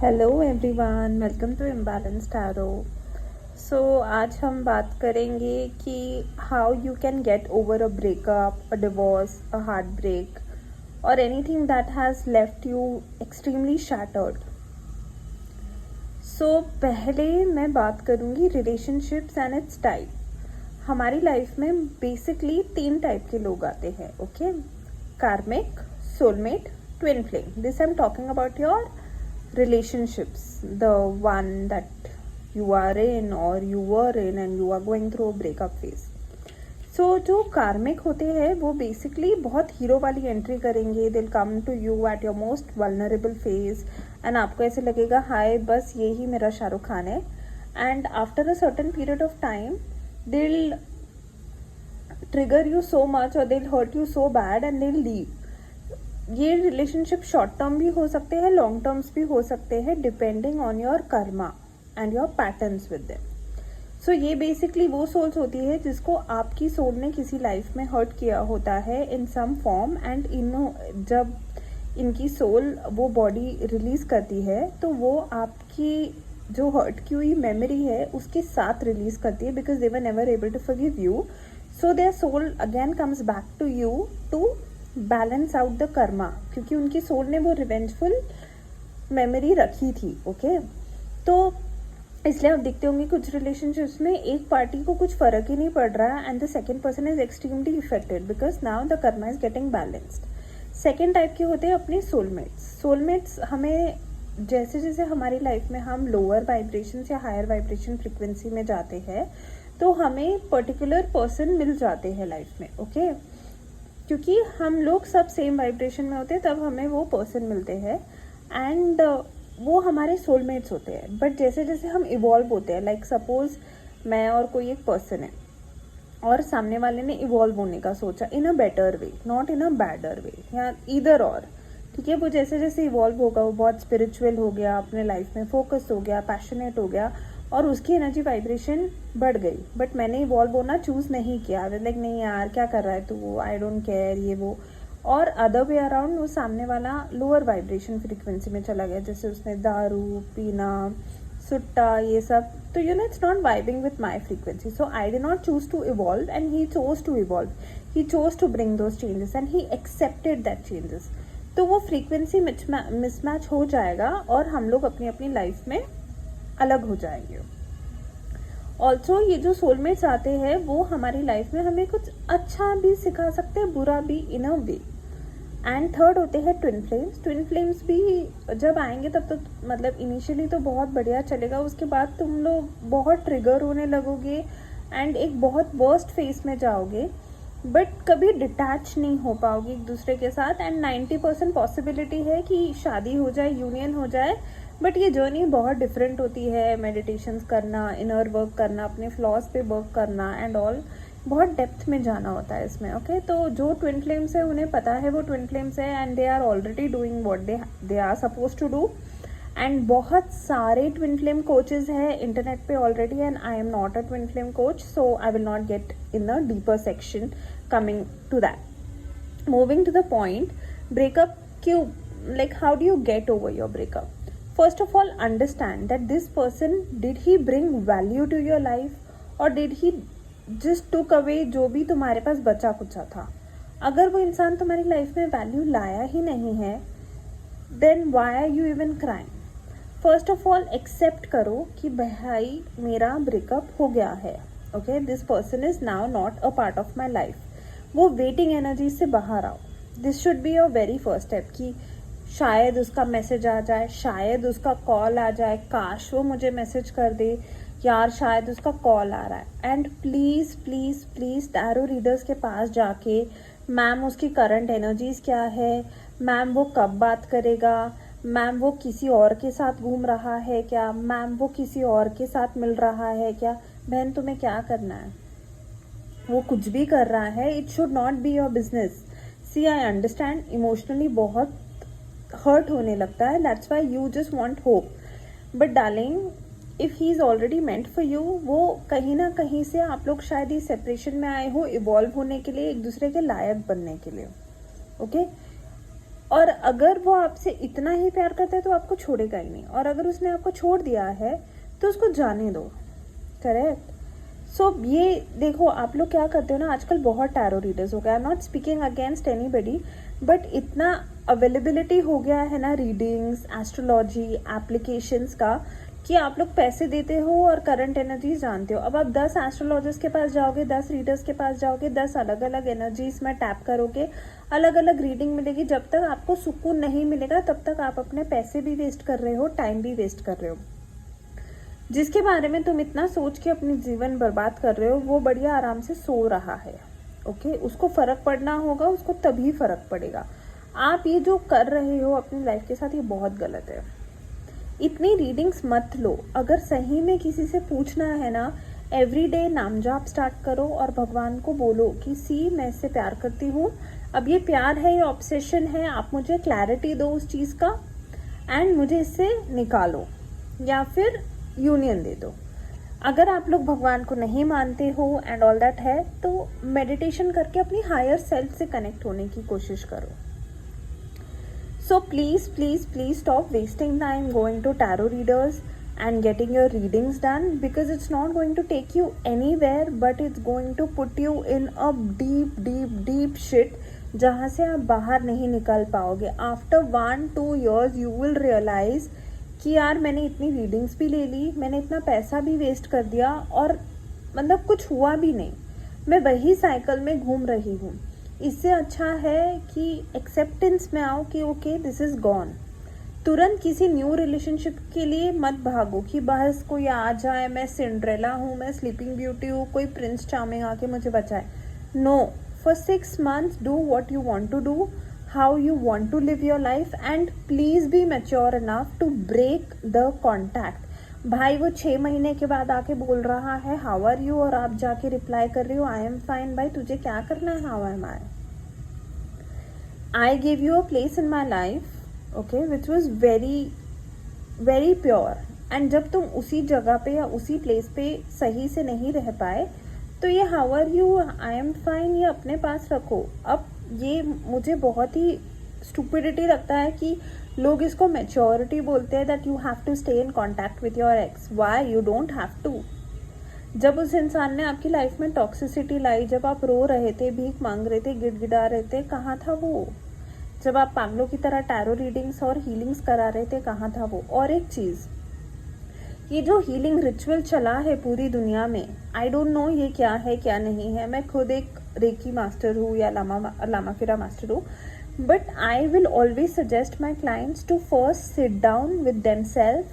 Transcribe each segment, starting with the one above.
Hello everyone, welcome to imbalance tarot. So आज हम बात करेंगे कि how you can get over a breakup, a divorce, a heart break और anything that has left you extremely shattered. So पहले मैं बात करूँगी रिलेशनशिप्स एंड इट्स टाइप। हमारी लाइफ में बेसिकली 3 टाइप के लोग आते हैं, okay? Karmic, soulmate, twin flame. This I am talking about your relationships, the one that you are in or you were in and you are going through a breakup phase. So जो कार्मिक होते हैं वो basically बहुत hero वाली entry करेंगे. They'll come to you at your most vulnerable phase and आपको ऐसे लगेगा हाय बस ये ही मेरा शाहरुख खान है. And after a certain period of time they'll trigger you so much और they'll hurt you so bad and they'll leave. ये रिलेशनशिप शॉर्ट टर्म भी हो सकते हैं, लॉन्ग टर्म्स भी हो सकते हैं, depending on your karma and your patterns with them. So ये बेसिकली वो सोल्स होती है जिसको आपकी सोल ने किसी लाइफ में हर्ट किया होता है इन सम फॉर्म. एंड जब इनकी सोल वो बॉडी रिलीज करती है तो वो आपकी जो हर्ट की हुई मेमोरी है उसके साथ रिलीज करती है, because they were never able to forgive you. So their soul again comes back to you to balance out the karma, क्योंकि उनकी सोल ने वो रिवेंजफुल मेमोरी रखी थी. ओके, तो इसलिए आप देखते होंगे कुछ रिलेशनशिप्स में एक पार्टी को कुछ फर्क ही नहीं पड़ रहा है and the second person is extremely affected because now the Karma is getting balanced. Second type के होते हैं अपने सोलमेट्स. सोलमेट्स हमें जैसे जैसे हमारी लाइफ में हम लोअर वाइब्रेशन या हायर वाइब्रेशन फ्रिक्वेंसी में जाते हैं तो हमें पर्टिकुलर पर्सन मिल जाते हैं लाइफ में. ओके, क्योंकि हम लोग सब सेम वाइब्रेशन में होते हैं तब हमें वो पर्सन मिलते हैं एंड वो हमारे सोलमेट्स होते हैं. बट जैसे जैसे हम इवॉल्व होते हैं, लाइक सपोज मैं और कोई एक पर्सन है और सामने वाले ने इवॉल्व होने का सोचा in a better way, not in a badder way, या इधर और. ठीक है, वो जैसे जैसे इवॉल्व होगा वो बहुत स्पिरिचुअल हो गया, अपने लाइफ में फोकस हो गया, पैशनेट हो गया और उसकी एनर्जी वाइब्रेशन बढ़ गई. बट मैंने इवॉल्व होना चूज नहीं किया. लाइक नहीं यार क्या कर रहा है तू, आई डोंट केयर, ये वो. और अदर वे अराउंड वो सामने वाला लोअर वाइब्रेशन फ्रीक्वेंसी में चला गया, जैसे उसने दारू पीना, सुट्टा, ये सब. तो you know it's not vibing with my frequency. So I did not choose to evolve and he chose to evolve. He chose to bring those changes and he accepted that changes. तो वो frequency mismatch हो जाएगा और हम लोग अपनी अपनी life में अलग हो जाएंगे. ऑल्सो ये जो सोलमेट्स आते हैं वो हमारी लाइफ में हमें कुछ अच्छा भी सिखा सकते हैं, बुरा भी इन अ वे. एंड थर्ड होते हैं ट्विन फ्लेम्स. ट्विन फ्लेम्स भी जब आएंगे तब तो मतलब इनिशियली तो बहुत बढ़िया चलेगा, उसके बाद तुम लोग बहुत ट्रिगर होने लगोगे एंड एक बहुत वर्स्ट फेस में जाओगे, बट कभी डिटैच नहीं हो पाओगे एक दूसरे के साथ. एंड 90% पॉसिबिलिटी है कि शादी हो जाए, यूनियन हो जाए. बट ये जर्नी बहुत डिफरेंट होती है. मेडिटेशंस करना, इनर वर्क करना, अपने फ्लॉज पे वर्क करना एंड ऑल, बहुत डेप्थ में जाना होता है इसमें. ओके, तो जो ट्विन फ्लेम्स है उन्हें पता है वो ट्विन फ्लेम्स है and they are already doing what they are suppose to do. And बहुत सारे ट्विन फ्लेम कोचेज हैं इंटरनेट पे already and I am not a twin flame coach, so I will not get in a deeper section coming to that. Moving to the point, breakup क्यों, like how do you get over your breakup? First of all, understand that this person, did he bring value to your life or did he just took away जो भी तुम्हारे पास बचा कुचा था. अगर वो इंसान तुम्हारी लाइफ में वैल्यू लाया ही नहीं है then why are you even crying? First of all except करो कि भाई मेरा ब्रेकअप हो गया है. Okay, this person is now not a part of my life. वो वेटिंग एनर्जी से बाहर आओ. This should be your very first step कि शायद उसका मैसेज आ जाए, शायद उसका कॉल आ जाए, काश वो मुझे मैसेज कर दे यार, शायद उसका कॉल आ रहा है. And please please please tarot readers के पास जाके मैम उसकी करंट एनर्जीज क्या है, मैम वो कब बात करेगा, मैम वो किसी और के साथ घूम रहा है क्या, मैम वो किसी और के साथ मिल रहा है क्या. बहन तुम्हें क्या करना है, वो कुछ भी कर रहा है, it should not be your business. See I understand emotionally बहुत हर्ट होने लगता है, that's why you just want hope. But darling, if he is already meant for you, वो कहीं ना कहीं से आप लोग शायद इस सेपरेशन में आए हो इवॉल्व होने के लिए, एक दूसरे के लायक बनने के लिए. ओके, और अगर वो आपसे इतना ही प्यार करता है तो आपको छोड़ेगा ही नहीं, और अगर उसने आपको छोड़ दिया है तो उसको जाने दो। करेक्ट। सो ये देखो, आप लोग क्या करते हो ना, आजकल बहुत टैरो रीडर्स हो गए, आई am not speaking against anybody, but इतना अवेलेबिलिटी हो गया है ना रीडिंग्स, एस्ट्रोलॉजी एप्लीकेशंस का, कि आप लोग पैसे देते हो और करंट एनर्जीज जानते हो। अब आप 10 एस्ट्रोलॉजर्स के पास जाओगे, 10 रीडर्स के पास जाओगे, 10 अलग अलग एनर्जीज में टैप करोगे, अलग अलग रीडिंग मिलेगी, जब तक आपको सुकून नहीं मिलेगा तब तक आप अपने पैसे भी वेस्ट कर रहे हो, टाइम भी वेस्ट कर रहे हो। जिसके बारे में तुम इतना सोच के अपनी जीवन बर्बाद कर रहे हो, वो बढ़िया आराम से सो रहा है। ओके, उसको फर्क पड़ना होगा, उसको तभी फर्क पड़ेगा। आप ये जो कर रहे हो अपनी लाइफ के साथ, ये बहुत गलत है। इतनी रीडिंग्स मत लो। अगर सही में किसी से पूछना है ना, एवरीडे नाम जाप स्टार्ट करो और भगवान को बोलो कि सी, मैं इससे प्यार करती हूँ, अब ये प्यार है, ये ऑब्सेशन है, आप मुझे क्लैरिटी दो उस चीज़ का एंड मुझे इससे निकालो, या फिर यूनियन दे दो। अगर आप लोग भगवान को नहीं मानते हो एंड ऑल दैट है, तो मेडिटेशन करके अपनी हायर सेल्फ से कनेक्ट होने की कोशिश करो। So please, please, please stop wasting time going to tarot readers and getting your readings done, because it's not going to take you anywhere, but it's going to put you in a deep, deep, deep shit जहाँ से आप बाहर नहीं निकल पाओगे। After 1-2 years you will realize कि यार मैंने इतनी रीडिंग्स भी ले ली, मैंने इतना पैसा भी वेस्ट कर दिया और मतलब कुछ हुआ भी नहीं, मैं वही साइकिल में घूम रही हूँ। इससे अच्छा है कि एक्सेप्टेंस में आओ कि ओके, दिस इज़ गॉन। तुरंत किसी न्यू रिलेशनशिप के लिए मत भागो कि बस कोई आ जाए, मैं सिंड्रेला हूँ, मैं स्लीपिंग ब्यूटी हूँ, कोई प्रिंस चार्मिंग आके मुझे बचाए। No, for 6 months do what you want to do, how you want to live your life, and please be mature enough to break the contact. भाई वो 6 महीने के बाद आके बोल रहा है हाउ आर यू, और आप जाके रिप्लाई कर रही हो आई एम फाइन। भाई तुझे क्या करना है how am I give you a place in my life, okay, which was very very pure, and जब तुम उसी जगह पे या उसी प्लेस पे सही से नहीं रह पाए, तो ये how are you, I am fine, ये अपने पास रखो। अब ये मुझे बहुत ही स्टूपिडिटी लगता है कि लोग इसको मैच्योरिटी बोलते हैं, that you have to stay in contact with your ex. Why you don't have to. जब उस इंसान ने आपकी लाइफ में टॉक्सिसिटी लाई, जब आप रो रहे थे, भीख मांग रहे थे, गिड़गिड़ा रहे थे, कहाँ था वो? जब आप पागलों की तरह टैरो रीडिंग्स और हीलिंग्स करा रहे थे, कहाँ था वो? और एक चीज़, ये जो हीलिंग रिचुअल चला है पूरी दुनिया में, आई डोंट नो ये क्या है क्या नहीं है। मैं खुद एक रेकी मास्टर हूँ या लामा फिरा मास्टर हूँ, but I will always suggest my clients to first sit down with themselves,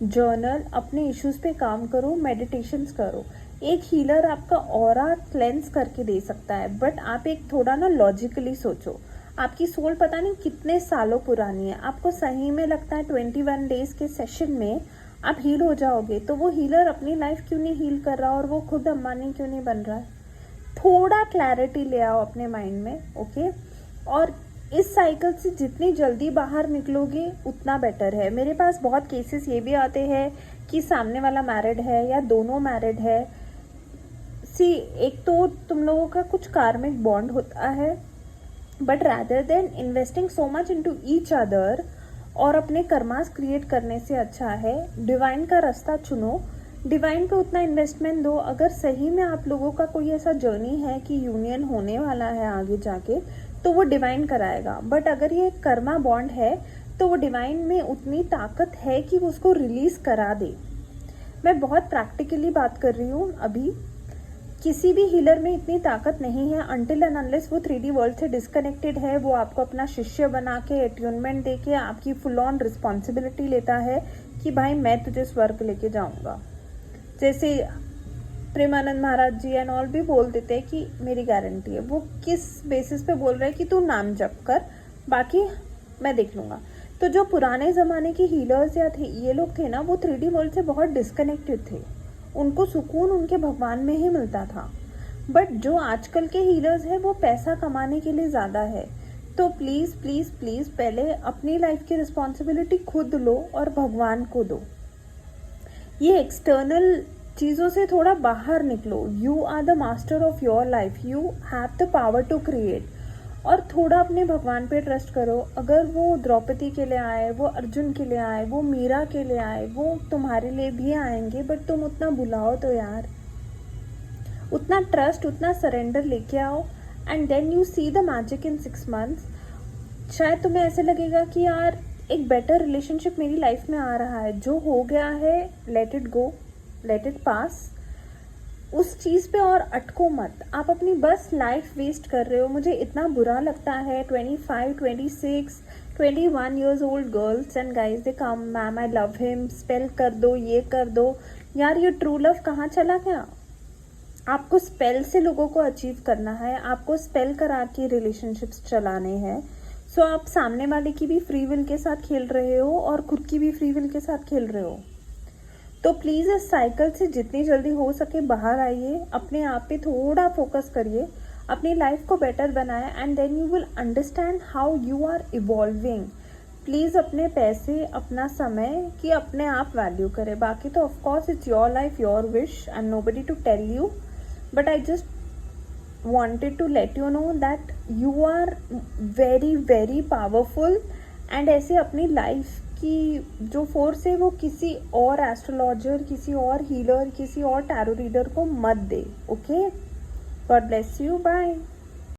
journal, अपने इश्यूज पे काम करो, मेडिटेशंस करो। एक हीलर आपका ऑरा क्लेंस करके दे सकता है, बट आप एक थोड़ा ना लॉजिकली सोचो। आपकी सोल पता नहीं कितने सालों पुरानी है, आपको सही में लगता है 21 डेज के सेशन में आप हील हो जाओगे, तो वो हीलर अपनी लाइफ क्यों नहीं हील कर रहा और वो खुद अंबानी क्यों नहीं बन रहा है? थोड़ा क्लैरिटी ले आओ अपने माइंड में, ओके? और इस साइकिल से जितनी जल्दी बाहर निकलोगे उतना बेटर है। मेरे पास बहुत केसेस ये भी आते हैं कि सामने वाला मैरिड है या दोनों मैरिड है। सी, एक तो तुम लोगों का कुछ कार्मिक बॉन्ड होता है, but rather than investing so much into each other और अपने कर्मास क्रिएट करने से अच्छा है डिवाइन का रास्ता चुनो, डिवाइन पे उतना इन्वेस्टमेंट दो। अगर सही में आप लोगों का कोई ऐसा जर्नी है कि यूनियन होने वाला है आगे जाके, तो वो डिवाइन कराएगा। बट अगर ये कर्मा बॉन्ड है तो वो डिवाइन में उतनी ताकत है कि वो उसको रिलीज करा दे। मैं बहुत प्रैक्टिकली बात कर रही हूँ। अभी किसी भी हीलर में इतनी ताकत नहीं है अनटिल एंड अनलेस वो 3D वर्ल्ड से डिस्कनेक्टेड है, वो आपको अपना शिष्य बना के एट्यूनमेंट दे के आपकी फुल ऑन रिस्पॉन्सिबिलिटी लेता है कि भाई मैं तुझे स्वर्ग लेके जाऊंगा। जैसे प्रेमानंद महाराज जी एंड ऑल भी बोल देते हैं कि मेरी गारंटी है। वो किस बेसिस पे बोल रहे हैं कि तू नाम जप कर, बाकी मैं देख लूँगा। तो जो पुराने ज़माने के हीलर्स या थे ये लोग थे ना, वो 3D वर्ल्ड से बहुत डिस्कनेक्टेड थे, उनको सुकून उनके भगवान में ही मिलता था। बट जो आजकल के हीलर्स हैं वो पैसा कमाने के लिए ज़्यादा है। तो प्लीज़ प्लीज़ प्लीज़ पहले अपनी लाइफ की रिस्पॉन्सिबिलिटी खुद लो और भगवान को दो। ये एक्सटर्नल चीज़ों से थोड़ा बाहर निकलो। You are the master of your life, you have the power to create. और थोड़ा अपने भगवान पे ट्रस्ट करो। अगर वो द्रौपदी के लिए आए, वो अर्जुन के लिए आए, वो मीरा के लिए आए, वो तुम्हारे लिए भी आएंगे, बट तुम उतना बुलाओ तो यार, उतना ट्रस्ट, उतना सरेंडर लेके आओ, and then you see the magic in 6 months. शायद तुम्हें ऐसे लगेगा कि यार एक बेटर रिलेशनशिप मेरी लाइफ में आ रहा है, जो हो गया है let it go, let it pass. उस चीज़ पे और अटको मत, आप अपनी बस लाइफ वेस्ट कर रहे हो। मुझे इतना बुरा लगता है 25, 26, 21 years old girls and guys, they come, ma'am I love him, spell कर दो, ये कर दो। यार ये ट्रू लव कहाँ चला गया? आपको स्पेल से लोगों को अचीव करना है, आपको स्पेल करा के रिलेशनशिप्स चलाने हैं। सो आप सामने वाले की भी फ्री विल के साथ खेल रहे हो और खुद की भी फ्री विल के साथ खेल रहे हो। तो प्लीज़ इस साइकिल से जितनी जल्दी हो सके बाहर आइए, अपने आप पे थोड़ा फोकस करिए, अपनी लाइफ को बेटर बनाए, and then you will understand how you are evolving. Please अपने पैसे, अपना समय की अपने आप वैल्यू करें। बाकी तो of course it's your life, your wish, and nobody to tell you, but I just wanted to let you know that you are very very powerful। And ऐसे अपनी लाइफ की जो फोर्स है वो किसी और एस्ट्रोलॉजर, किसी और हीलर, किसी और टैरो रीडर को मत दे। Okay, God bless you, bye.